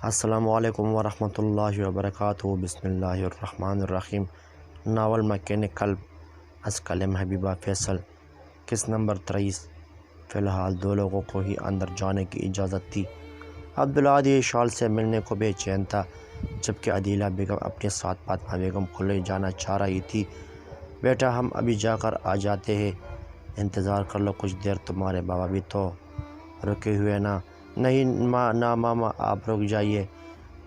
السلام علیکم ورحمۃ اللہ وبرکاتہ۔ بسم اللہ الرحمن الرحیم۔ ناول مکینک قلب از قلم حبیبہ فیصل، قسط نمبر 23۔ فی الحال دو لوگوں کو ہی اندر جانے کی اجازت تھی۔ عبدالہادی اشال سے ملنے کو بے چین تھا، جبکہ عدیلہ بیگم اپنے ساتھ فاطمہ بیگم کو لے جانا چاہ رہی تھی۔ بیٹا ہم ابھی جا کر آ جاتے ہیں، انتظار کر لو کچھ دیر، تمہارے بابا بھی تو رکے ہوئے نا۔ نہیں نا ماما، آپ رک جائیے،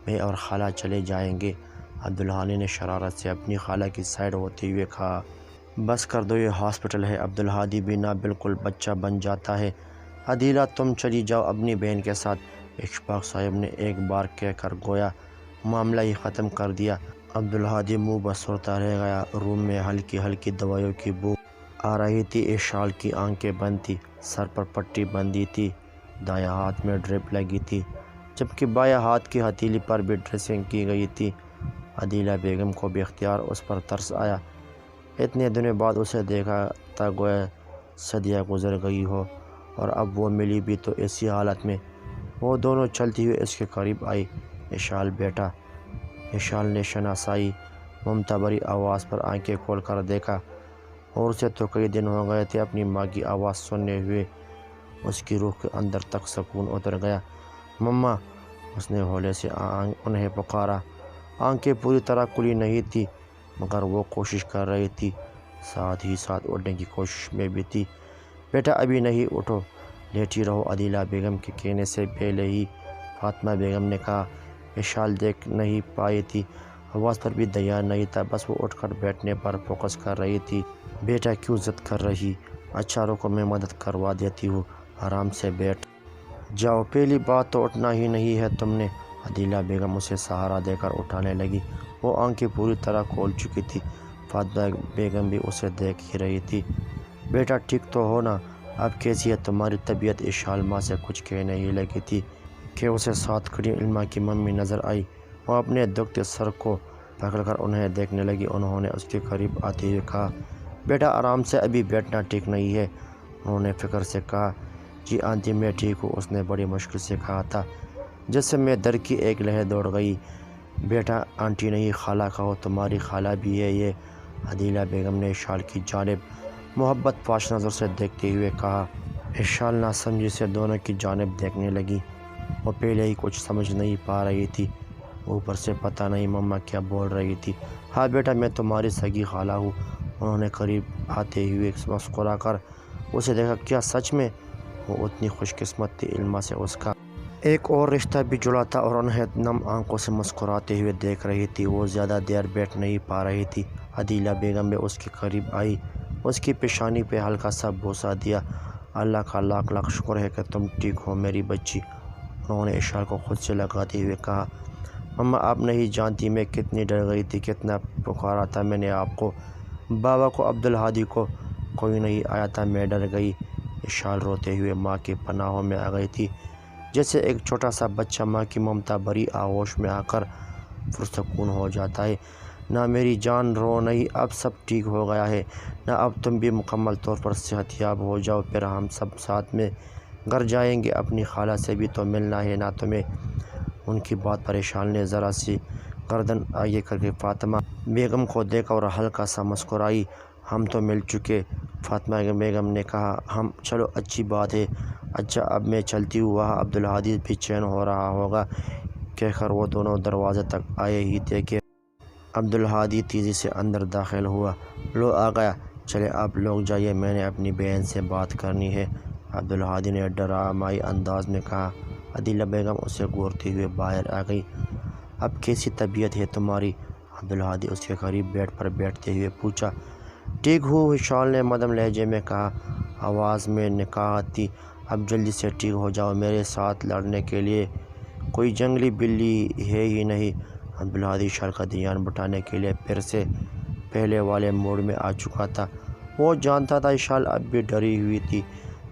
میں اور خالہ چلے جائیں گے۔ عبدالہادی نے شرارت سے اپنی خالہ کی سائڈ ہوتے ہوئے کہا۔ بس کر دو، یہ ہاسپٹل ہے۔ عبدالہادی بھی نہ بالکل بچہ بن جاتا ہے۔ عدیلہ تم چلی جاؤ اپنی بہن کے ساتھ، اشفاق صاحب نے ایک بار کہہ کر گویا معاملہ ہی ختم کر دیا۔ عبدالہادی منہ بس سرتا رہ گیا۔ روم میں ہلکی ہلکی دوائیوں کی بو آ رہی تھی۔ اشال کی آنکھیں بند تھی، سر پر پٹی بندھی تھی، دائیں ہاتھ میں ڈرپ لگی تھی، جبکہ بائیں ہاتھ کی ہتھیلی پر بھی ڈریسنگ کی گئی تھی۔ عدیلہ بیگم کو بے اختیار اس پر ترس آیا۔ اتنے دنوں بعد اسے دیکھا تھا، گویا صدیاں گزر گئی ہو، اور اب وہ ملی بھی تو ایسی حالت میں۔ وہ دونوں چلتی ہوئی اس کے قریب آئی۔ اشال بیٹا۔ اشال نے شناسائی ممتا بھری آواز پر آنکھیں کھول کر دیکھا، اور اسے تو کئی دن ہو گئے تھے اپنی ماں کی آواز سننے ہوئے۔ اس کی روح کے اندر تک سکون اتر گیا۔ مما، اس نے ہولے سے انہیں پکارا۔ آنکھیں پوری طرح کھلی نہیں تھی، مگر وہ کوشش کر رہی تھی، ساتھ ہی ساتھ اٹھنے کی کوشش میں بھی تھی۔ بیٹا ابھی نہیں، اٹھو، لیٹی رہو، عدیلہ بیگم کے کہنے سے پہلے ہی فاطمہ بیگم نے کہا۔ اشال دیکھ نہیں پائی تھی، آواز پر بھی دھیان نہیں تھا، بس وہ اٹھ کر بیٹھنے پر فوکس کر رہی تھی۔ بیٹا کیوں ضد کر رہی؟ اچھا رکو، میں مدد کروا دیتی ہوں، آرام سے بیٹھ جاؤ، پہلی بات تو اٹھنا ہی نہیں ہے تم نے۔ عدیلہ بیگم اسے سہارا دے کر اٹھانے لگی۔ وہ آنکھیں پوری طرح کھول چکی تھی۔ فاطمہ بیگم بھی اسے دیکھ ہی رہی تھی۔ بیٹا ٹھیک تو ہو نا؟ اب کیسی ہے تمہاری طبیعت؟ اشال ماں سے کچھ کہنے ہی لگی تھی کہ اسے ساتھ کھڑی علمہ کی ممی نظر آئی۔ وہ اپنے دکھتے سر کو پکڑ کر انہیں دیکھنے لگی۔ انہوں نے اس کے قریب آتے ہوئے کہا، بیٹا آرام سے، ابھی بیٹھنا ٹھیک نہیں ہے۔ انہوں نے فکر سے کہا، جی آنٹی میں ٹھیک ہوں، اس نے بڑی مشکل سے کہا تھا، جس میں در کی ایک لہر دوڑ گئی۔ بیٹا آنٹی نہیں، خالہ کہو، تمہاری خالہ بھی ہے یہ۔ عدیلہ بیگم نے اشال کی جانب محبت پاش نظر سے دیکھتے ہوئے کہا۔ اشال ناسمجھی سے دونوں کی جانب دیکھنے لگی۔ وہ پہلے ہی کچھ سمجھ نہیں پا رہی تھی، اوپر سے پتہ نہیں مما کیا بول رہی تھی۔ ہاں بیٹا، میں تمہاری سگی خالہ ہوں۔ انہوں نے قریب آتے ہوئے مسکرا کر اسے دیکھا۔ کیا سچ میں؟ وہ اتنی خوش قسمت تھی، علمہ سے اس کا ایک اور رشتہ بھی جڑا تھا، اور انہیں نم آنکھوں سے مسکراتے ہوئے دیکھ رہی تھی۔ وہ زیادہ دیر بیٹھ نہیں پا رہی تھی۔ عدیلہ بیگم بھی اس کے قریب آئی، اس کی پیشانی پہ ہلکا سا بوسہ دیا۔ اللہ کا لاکھ لاکھ شکر ہے کہ تم ٹھیک ہو میری بچی، انہوں نے اشال کو خود سے لگاتے ہوئے کہا۔ مما آپ نہیں جانتی میں کتنی ڈر گئی تھی، کتنا پکارا تھا میں نے آپ کو، بابا کو، عبدالہادی کو، کوئی نہیں آیا تھا، میں ڈر گئی۔ اشال روتے ہوئے ماں کی پناہوں میں آ گئی تھی، جیسے ایک چھوٹا سا بچہ ماں کی ممتا بھری آغوش میں آ کر پرسکون ہو جاتا ہے۔ نہ میری جان، رو نہیں، اب سب ٹھیک ہو گیا ہے نہ، اب تم بھی مکمل طور پر صحت یاب ہو جاؤ، پھر ہم سب ساتھ میں گھر جائیں گے، اپنی خالہ سے بھی تو ملنا ہے نا تمہیں۔ ان کی بات پر اشال نے ذرا سی گردن آگے کر کے فاطمہ بیگم کو دیکھا اور ہلکا سا مسکرائی۔ ہم تو مل چکے، فاطمہ بیگم نے کہا۔ ہم، چلو اچھی بات ہے، اچھا اب میں چلتی ہوں، وہاں عبدالہادی بھی چین ہو رہا ہوگا، کہہ کر وہ دونوں دروازے تک آئے ہی تھے کہ عبدالہادی تیزی سے اندر داخل ہوا۔ لو آ گیا، چلے آپ لوگ جائیے، میں نے اپنی بہن سے بات کرنی ہے، عبدالہادی نے ڈرامائی انداز میں کہا۔ عدیلہ بیگم اسے گھورتے ہوئے باہر آ گئی۔ اب کیسی طبیعت ہے تمہاری؟ عبدالہادی اس کے قریب بیڈ پر بیٹھتے ہوئے پوچھا۔ ٹھیک ہوں، اشال نے مدھم لہجے میں کہا، آواز میں نکاہت تھی۔ اب جلدی سے ٹھیک ہو جاؤ، میرے ساتھ لڑنے کے لیے کوئی جنگلی بلی ہے ہی نہیں۔ عبدالہادی اشال کا دھیان بٹھانے کے لیے پھر سے پہلے والے موڈ میں آ چکا تھا۔ وہ جانتا تھا اشال اب بھی ڈری ہوئی تھی۔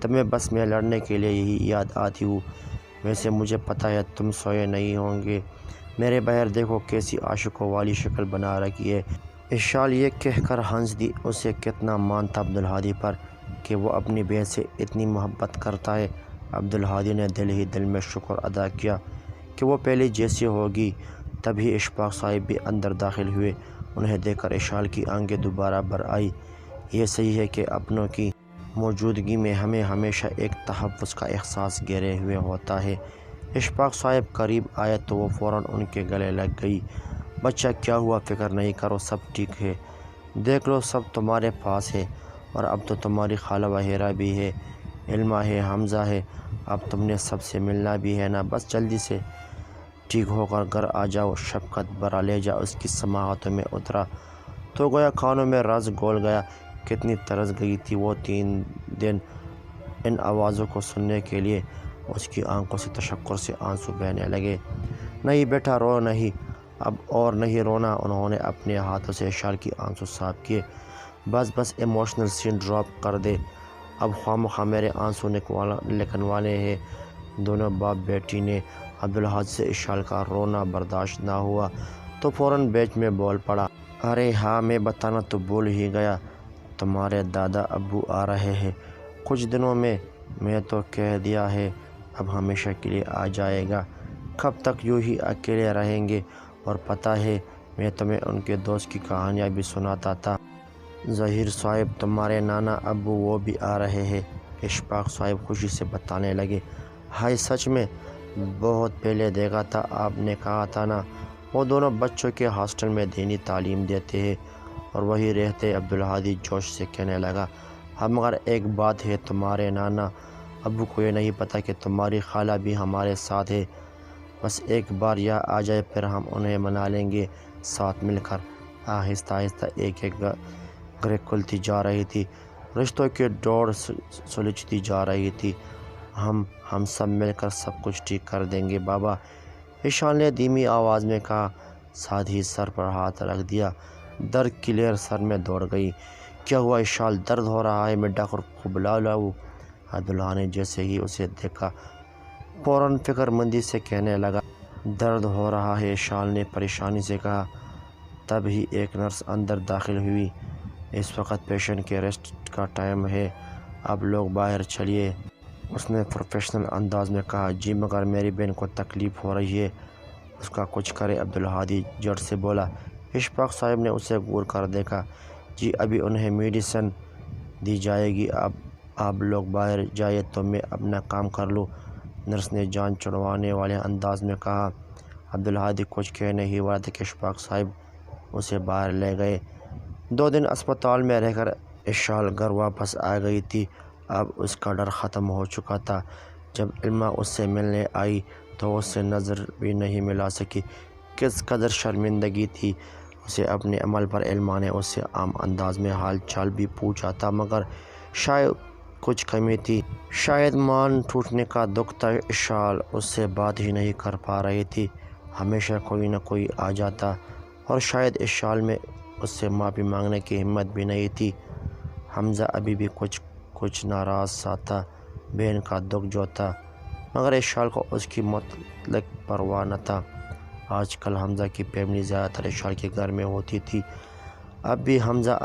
تمہیں بس میں لڑنے کے لیے یہی یاد آتی ہوں، ویسے مجھے پتہ ہے تم سوئے نہیں ہوں گے، میرے بہر دیکھو کیسی عاشقوں والی شکل بنا رکھی ہے۔ اشال یہ کہہ کر ہنس دی۔ اسے کتنا مان تھا عبدالہادی پر کہ وہ اپنی بہن سے اتنی محبت کرتا ہے۔ عبدالہادی نے دل ہی دل میں شکر ادا کیا کہ وہ پہلے جیسی ہوگی۔ تبھی اشفاق صاحب بھی اندر داخل ہوئے۔ انہیں دیکھ کر اشال کی آنکھیں دوبارہ بھر آئی۔ یہ صحیح ہے کہ اپنوں کی موجودگی میں ہمیں ہمیشہ ایک تحفظ کا احساس گھیرے ہوئے ہوتا ہے۔ اشفاق صاحب قریب آئے تو وہ فوراً ان کے گلے لگ گئی۔ بچہ کیا ہوا؟ فکر نہیں کرو، سب ٹھیک ہے۔ دیکھ لو سب تمہارے پاس ہے، اور اب تو تمہاری خالہ وہیرہ بھی ہے، علمہ ہے، حمزہ ہے، اب تم نے سب سے ملنا بھی ہے نا، بس جلدی سے ٹھیک ہو کر گھر آ جاؤ۔ شفقت بھرا لہجہ اس کی سماعتوں میں اترا تو گویا کانوں میں رس گھول گیا۔ کتنی ترس گئی تھی وہ 3 دن ان آوازوں کو سننے کے لیے۔ اس کی آنکھوں سے تشکر سے آنسو بہنے لگے۔ نہیں بیٹا رو نہیں، اب اور نہیں رونا۔ انہوں نے اپنے ہاتھوں سے اشال کی آنسو صاف کیے۔ بس ایموشنل سین ڈراپ کر دے، اب خواہ میرے آنسو نکلوانے ہیں۔ دونوں باپ بیٹی نے عبدالحادی سے اشال کا رونا برداشت نہ ہوا تو فوراً بیچ میں بول پڑا۔ ارے ہاں، میں بتانا تو بھول ہی گیا، تمہارے دادا ابو آ رہے ہیں کچھ دنوں میں تو کہہ دیا ہے، اب ہمیشہ کے لیے آ جائے گا۔ کب تک یوں ہی اکیلے رہیں گے؟ اور پتہ ہے میں تمہیں ان کے دوست کی کہانیاں بھی سناتا تھا۔ ظہیر صاحب تمہارے نانا ابو وہ بھی آ رہے ہیں، اشفاق صاحب خوشی سے بتانے لگے۔ ہائے سچ میں؟ بہت پہلے دیکھا تھا، آپ نے کہا تھا نا وہ دونوں بچوں کے ہاسٹل میں دینی تعلیم دیتے ہیں اور وہی رہتے۔ عبدالحادی جوش سے کہنے لگا۔ ہاں مگر ایک بات ہے، تمہارے نانا ابو کو یہ نہیں پتہ کہ تمہاری خالہ بھی ہمارے ساتھ ہے۔ بس ایک بار یہ آ جائے پھر ہم انہیں منا لیں گے ساتھ مل کر۔ آہستہ آہستہ ایک گرہ کھلتی جا رہی تھی، رشتوں کی ڈور سلجھتی جا رہی تھی۔ ہم سب مل کر سب کچھ ٹھیک کر دیں گے بابا، اشال نے دھیمی آواز میں کہا، ساتھ ہی سر پر ہاتھ رکھ دیا۔ درد کی لہر سر میں دوڑ گئی۔ کیا ہوا اشال؟ درد ہو رہا ہے؟ میں ڈاکٹر کو بلا لاؤں؟ عبداللہ نے جیسے ہی اسے دیکھا فوراً فکر مندی سے کہنے لگا۔ درد ہو رہا ہے، اشال نے پریشانی سے کہا۔ تب ہی ایک نرس اندر داخل ہوئی۔ اس وقت پیشنٹ کے ریسٹ کا ٹائم ہے، اب لوگ باہر چلیے، اس نے پروفیشنل انداز میں کہا۔ جی مگر میری بہن کو تکلیف ہو رہی ہے، اس کا کچھ کرے، عبدالحادی جھٹ سے بولا۔ اشفاق صاحب نے اسے غور کر دیکھا۔ جی ابھی انہیں میڈیسن دی جائے گی، اب آپ لوگ باہر جائیں تو میں اپنا کام کر لوں، نرس نے جان چھڑوانے والے انداز میں کہا۔ عبدالحادی کچھ کہہ نہیں رہا تھا کہ اشفاق صاحب اسے باہر لے گئے۔ 2 دن اسپتال میں رہ کر اشال گھر واپس آ گئی تھی۔ اب اس کا ڈر ختم ہو چکا تھا۔ جب علمہ اس سے ملنے آئی تو اس سے نظر بھی نہیں ملا سکی۔ کس قدر شرمندگی تھی اسے اپنے عمل پر۔ علمہ نے اس سے عام انداز میں حال چال بھی پوچھا تھا مگر شاید کچھ کمی تھی، شاید مان ٹوٹنے کا دکھ تھا۔ اشال اس سے بات ہی نہیں کر پا رہی تھی۔ ہمیشہ کوئی نہ کوئی آ جاتا اور شاید اشال میں اس سے معافی مانگنے کی ہمت بھی نہیں تھی۔ حمزہ ابھی بھی کچھ ناراض سا تھا، بہن کا دکھ جو تھا، مگر اشال کو اس کی مطلق پرواہ نہ تھا۔ آج کل حمزہ کی فیملی زیادہ تر اشال کے گھر میں ہوتی تھی۔ اب بھی حمزہ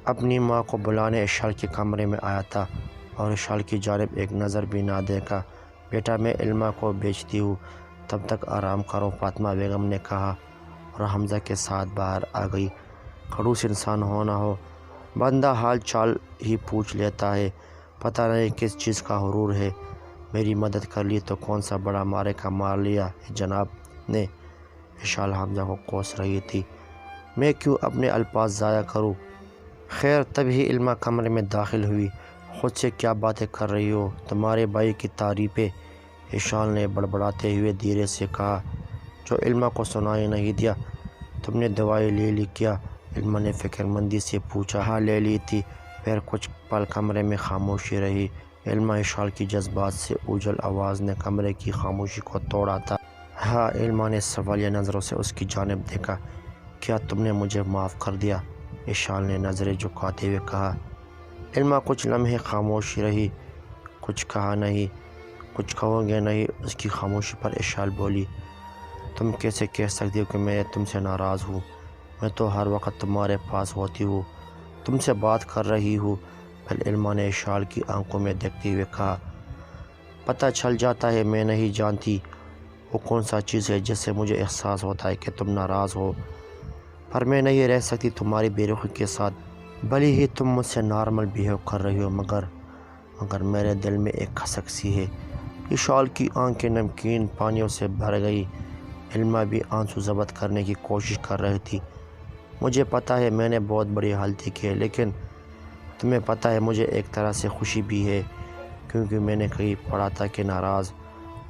اپنی ماں کو بلانے اشال کے کمرے میں آیا تھا اور اشال کی جانب ایک نظر بھی نہ دیکھا۔ بیٹا میں علمہ کو بھیجتی ہوں، تب تک آرام کرو، فاطمہ بیگم نے کہا اور حمزہ کے ساتھ باہر آ گئی۔ خڑوس انسان ہونا ہو، بندہ حال چال ہی پوچھ لیتا ہے، پتہ نہیں کس چیز کا غرور ہے۔ میری مدد کر لی تو کون سا بڑا مارے کا مار لیا ہے جناب نے؟ اشال حمزہ کو کوس رہی تھی۔ میں کیوں اپنے الفاظ ضائع کروں؟ خیر تبھی علمہ کمرے میں داخل ہوئی۔ خود سے کیا باتیں کر رہی ہو؟ تمہارے بھائی کی تعریفیں، اشال نے بڑبڑاتے ہوئے دھیرے سے کہا، جو علمہ کو سنائی نہیں دیا۔ تم نے دوائی لے لی کیا؟ علمہ نے فکر مندی سے پوچھا۔ ہاں لے لی تھی۔ پھر کچھ پل کمرے میں خاموشی رہی۔ علمہ اشال کی جذبات سے اوجھل آواز نے کمرے کی خاموشی کو توڑا تھا۔ ہاں، علمہ نے سوالیہ نظروں سے اس کی جانب دیکھا۔ کیا تم نے مجھے معاف کر دیا؟ اشال نے نظریں جھکاتے ہوئے کہا۔ علمہ کچھ لمحے خاموش رہی، کچھ کہا نہیں۔ کچھ کہو گے نہیں؟ اس کی خاموشی پر اشال بولی۔ تم کیسے کہہ سکتی ہو کہ میں تم سے ناراض ہوں؟ میں تو ہر وقت تمہارے پاس ہوتی ہوں، تم سے بات کر رہی ہوں۔ پھر علمہ نے اشال کی آنکھوں میں دیکھتے ہوئے کہا، پتہ چل جاتا ہے، میں نہیں جانتی وہ کون سا چیز ہے جس سے مجھے احساس ہوتا ہے کہ تم ناراض ہو، پر میں نہیں رہ سکتی تمہاری بے رخی کے ساتھ؟ بھلے ہی تم مجھ سے نارمل بیہیو کر رہی ہو، مگر میرے دل میں ایک کھسک سی ہے۔ اشال کی آنکھیں نمکین پانیوں سے بھر گئی۔ علما بھی آنسو ضبط کرنے کی کوشش کر رہی تھی۔ مجھے پتہ ہے میں نے بہت بڑی غلطی کی ہے، لیکن تمہیں پتہ ہے مجھے ایک طرح سے خوشی بھی ہے، کیونکہ میں نے کہیں پڑھا تھا کہ ناراض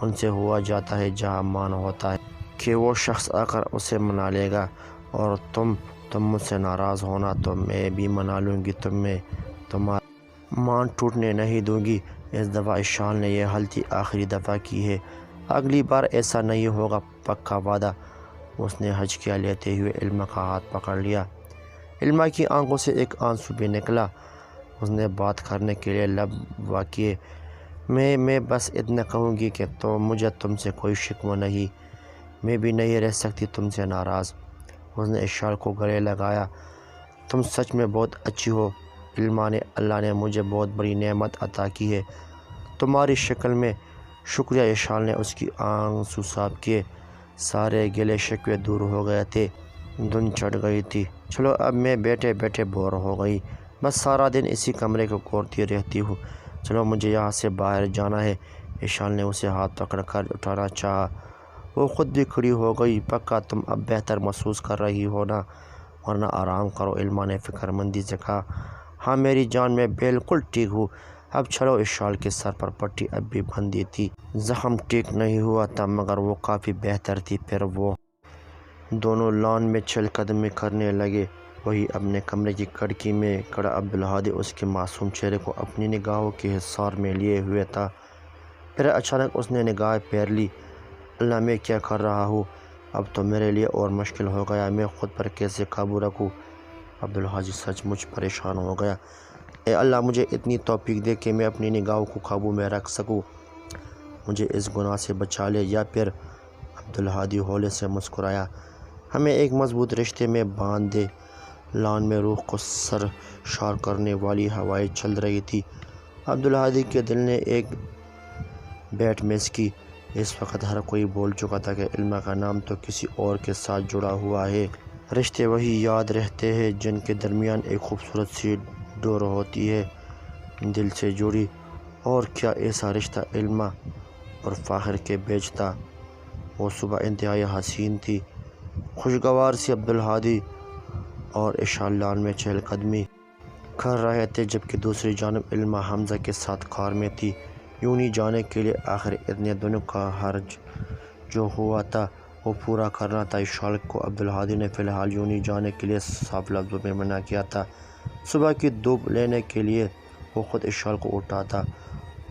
ان سے ہوا جاتا ہے جہاں مان ہوتا ہے کہ وہ شخص آ کر اسے منا لے گا، اور تم مجھ سے ناراض ہونا تو میں بھی منا لوں گی، تمہارا مان ٹوٹنے نہیں دوں گی۔ اس دفعہ اشال نے یہ غلطی آخری دفعہ کی ہے، اگلی بار ایسا نہیں ہوگا، پکا وعدہ۔ اس نے ہچکیاں لیتے ہوئے علما کا ہاتھ پکڑ لیا۔ علما کی آنکھوں سے ایک آنسو بھی نکلا۔ اس نے بات کرنے کے لیے لب وا کیے۔ میں بس اتنا کہوں گی کہ مجھے تم سے کوئی شکوہ نہیں، میں بھی نہیں رہ سکتی تم سے ناراض۔ اس نے اشال کو گلے لگایا۔ تم سچ میں بہت اچھی ہو علما، اللہ نے مجھے بہت بڑی نعمت عطا کی ہے تمہاری شکل میں۔ شکریہ۔ اشال نے اس کی آنسو صاف کیے۔ سارے گلے شکوے دور ہو گئے تھے، دھند چڑھ گئی تھی۔ چلو اب میں بیٹھے بیٹھے بور ہو گئی، بس سارا دن اسی کمرے کو گھورتی رہتی ہوں، چلو مجھے یہاں سے باہر جانا ہے۔ اشال نے اسے ہاتھ پکڑ کر اٹھانا چاہا، وہ خود بھی کھڑی ہو گئی۔ پکا تم اب بہتر محسوس کر رہی ہو نا؟ ورنہ آرام کرو، علما نے فکر مندی سے کہا۔ ہاں میری جان، میں بالکل ٹھیک ہوں، اب چلو۔ اشال کے سر پر پٹی اب بھی بندھی تھی، زخم ٹھیک نہیں ہوا تھا مگر وہ کافی بہتر تھی۔ پھر وہ دونوں لان میں چہل قدمی کرنے لگے۔ وہی اپنے کمرے کی کھڑکی میں کھڑا عبدالہادی اس کے معصوم چہرے کو اپنی نگاہوں کے حصار میں لیے ہوئے تھا۔ پھر اچانک اس نے نگاہ پھیر لی۔ اللہ، میں کیا کر رہا ہوں؟ اب تو میرے لیے اور مشکل ہو گیا، میں خود پر کیسے قابو رکھوں؟ عبدالہادی سچ مچ پریشان ہو گیا۔ اے اللہ، مجھے اتنی توفیق دے کہ میں اپنی نگاہوں کو قابو میں رکھ سکوں، مجھے اس گناہ سے بچا لے، یا پھر عبدالہادی ہولے سے مسکرایا۔ ہمیں ایک مضبوط رشتے میں باندھ دے۔ لان میں روح کو سرشار کرنے والی ہوائیں چل رہی تھی۔ عبدالہادی کے دل نے ایک بیٹ مس کی۔ اس وقت ہر کوئی بول چکا تھا کہ علما کا نام تو کسی اور کے ساتھ جڑا ہوا ہے۔ رشتے وہی یاد رہتے ہیں جن کے درمیان ایک خوبصورت سی ڈور ہوتی ہے، دل سے جڑی۔ اور کیا ایسا رشتہ علما اور فاخر کے بیچ تھا؟ وہ صبح انتہائی حسین تھی، خوشگوار سی۔ عبدالہادی اور اشال لان میں چہل قدمی کر رہے تھے، جبکہ دوسری جانب علما حمزہ کے ساتھ کار میں تھی، یوں نہیں جانے کے لیے۔ آخر اتنے دنوں کا حرج جو ہوا تھا وہ پورا کرنا تھا۔ اشال کو عبدالہادی نے فی الحال یوں نہیں جانے کے لیے صاف لفظوں میں منع کیا تھا۔ صبح کی دھوپ لینے کے لیے وہ خود اشال کو اٹھاتا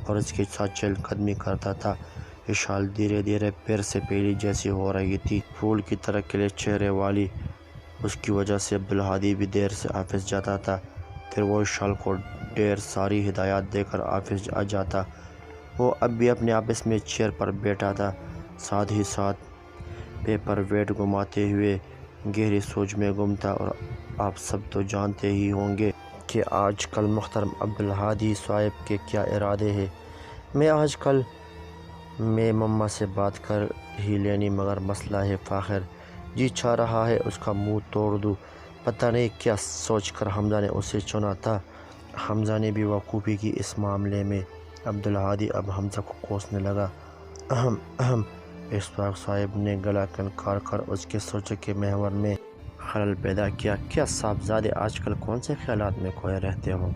اور اس کے ساتھ چہل قدمی کرتا تھا۔ اشال دھیرے دھیرے پیر سے پیلی جیسی ہو رہی تھی، پھول کی طرح کھلے چہرے والی۔ اس کی وجہ سے عبدالہادی بھی دیر سے آفس جاتا تھا، پھر وہ اشال کو ڈھیر ساری ہدایات دے کر آفس آ جاتا۔ وہ اب بھی اپنے آفس میں چیئر پر بیٹھا تھا، ساتھ ہی ساتھ پیپر ویٹ گھماتے ہوئے گہری سوچ میں گم تھا۔ اور آپ سب تو جانتے ہی ہوں گے کہ آج کل محترم عبدالہادی صاحب کے کیا ارادے ہیں۔ میں مما سے بات کر ہی لینی، مگر مسئلہ ہے فاخر، جی چاہ رہا ہے اس کا منہ توڑ دوں۔ پتہ نہیں کیا سوچ کر حمزہ نے اسے چنا تھا۔ حمزہ نے بھی وقوفی کی اس معاملے میں۔ عبدالہادی اب حمزہ کو کوسنے لگا۔ اشفاق صاحب نے گلا کنکار کر اس کے سوچوں کے محور میں خلل پیدا کیا۔ کیا صاحبزادے آج کل کون سے خیالات میں کھوئے رہتے ہو؟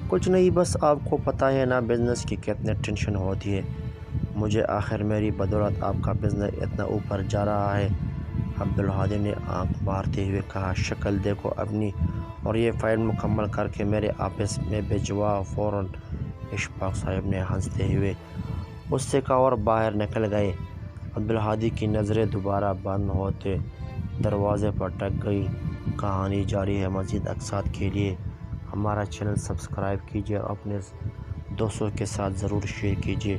کچھ نہیں، بس آپ کو پتہ ہے نا بزنس کی کتنی ٹینشن ہوتی ہے مجھے، آخر میری بدولت آپ کا بزنس اتنا اوپر جا رہا ہے۔ عبدالہادی نے آنکھ مارتے ہوئے کہا، شکل دیکھو اپنی، اور یہ فائل مکمل کر کے میرے آفس میں بھجواؤ فوراً۔ اشفاق صاحب نے ہنستے ہوئے اس سے کہا اور باہر نکل گئے۔ عبدالہادی کی نظریں دوبارہ بند ہوتے دروازے پر ٹک گئی۔ کہانی جاری ہے۔ مزید اقساط کے لیے ہمارا چینل سبسکرائب کیجیے اور اپنے دوستوں کے ساتھ ضرور شیئر کیجیے۔